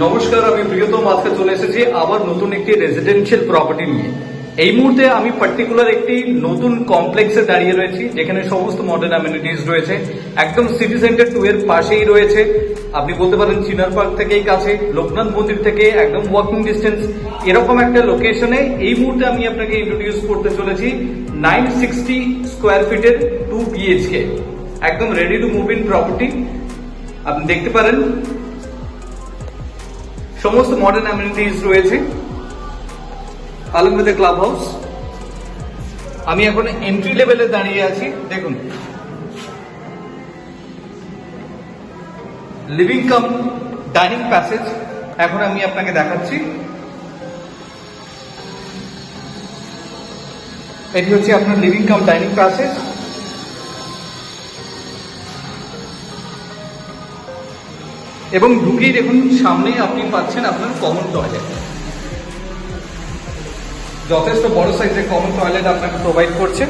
নমস্কার, আমি প্রিয়তম আজকে চলে এসেছি আবার নতুন একটি রেসিডেন্সিয়াল প্রপার্টি নিয়ে। এই মুহূর্তে আমি পার্টিকুলার একটি নতুন কমপ্লেক্সে দাঁড়িয়ে রয়েছি, যেখানে সমস্ত মডার্ন অ্যামেনিটিস রয়েছে। একদম সিটি সেন্টার 2 এর পাশেই রয়েছে। আপনি বলতে পারেন চিনার পার্ক থেকেই কাছে, লোকনাথ মন্দির থেকে একদম ওয়াকিং ডিস্টেন্স, এরকম একটা লোকেশনে এই মুহূর্তে আমি আপনাকে ইন্ট্রোডিউস করতে চলেছি 960 স্কোয়ার ফিটের 2 BHK, একদম ready to move in property. আপনি দেখতে পারেন সমস্ত মডার্ন অ্যামেনিটিস রয়েছে, along with the club house. আমি এখন এন্ট্রি লেভেলে দাঁড়িয়ে আছি। দেখুন, লিভিং কাম ডাইনিং প্যাসেজ এখন আমি আপনাকে দেখাচ্ছি। এটি হচ্ছে আপনার লিভিং কাম ডাইনিং প্যাসেজ। এবং ঢুকেই দেখুন সামনে আপনি পাচ্ছেন আপনার কমন টয়লেট। যথেষ্ট বড় সাইজের কমন টয়লেট আপনাকে প্রোভাইড করছে।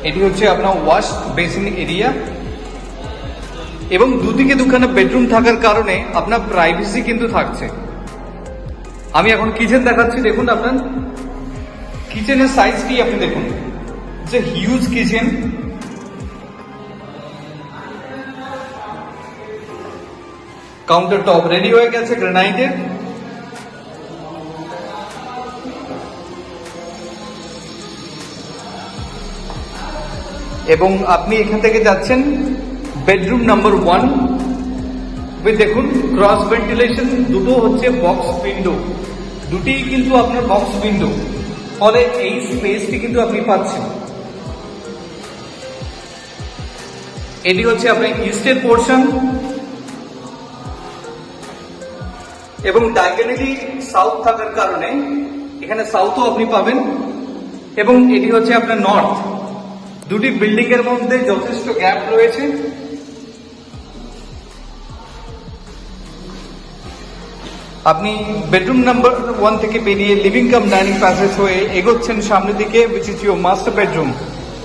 এটি হচ্ছে আপনার ওয়াশ বেসিন এরিয়া এবং দুদিকে দুখানা বেডরুম থাকার কারণে আপনার প্রাইভেসি কিন্তু থাকছে। আমি এখন কিচেন দেখাচ্ছি। দেখুন, আপনার কিচেনের সাইজটি আপনি দেখুন, যে huge kitchen. Counter top ready হয়ে গেছে গ্রানাইটের। এবং আপনি এখান থেকে যাচ্ছেন বেডরুম নাম্বার 1 উইথ, দেখুন, ক্রস ভেন্টিলেশন। দুটো হচ্ছে বক্স উইন্ডো, দুটিই কিন্তু আপনার বক্স উইন্ডো, ফলে এই স্পেসটি কিন্তু আপনি পাচ্ছেন। এটি হচ্ছে আপনার ইস্টের পোর্শন এবং ডায়াগোনালি সাউথ থাকার কারণে এখানে সাউথও আপনি পাবেন। এবং এটি হচ্ছে আপনার নর্থ। দুটি বিল্ডিং এর মধ্যে যথেষ্ট গ্যাপ রয়েছে। আপনি বেডরুম নাম্বার 1 থেকে বেরিয়ে লিভিং কাম ডাইনিং প্যাসেজ হয়ে এগোচ্ছেন সামনের দিকে, which is your master bedroom.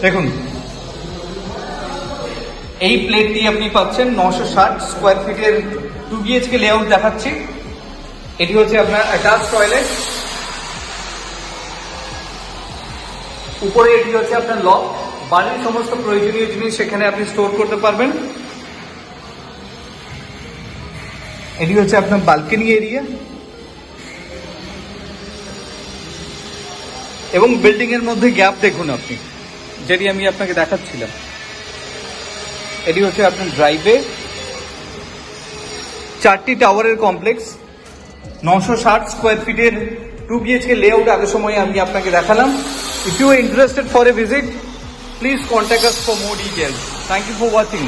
দেখুন, এই প্লেটটি আপনি পাচ্ছেন 960 স্কোয়ার ফিটের 2 BHK লেআউট দেখাচ্ছি। এটি হচ্ছে আপনার অ্যাটাচ টয়লেট। উপরে এটি হচ্ছে আপনার লক, বাড়ির সমস্ত প্রয়োজনীয় জিনিস সেখানে আপনি স্টোর করতে পারবেন। এটি হচ্ছে আপনার বালকনি এরিয়া এবং বিল্ডিং এর মধ্যে গ্যাপ দেখুন আপনি, যেটি আমি আপনাকে দেখাচ্ছিলাম। এটি হচ্ছে আপনার ড্রাইভওয়ে। 4টি টাওয়ারের কমপ্লেক্স, 960 স্কোয়ার ফিটের 2 BHK লেআউট আগের সময় আমি আপনাকে দেখালাম। If you are interested for a visit, please contact us for more details. Thank you for watching.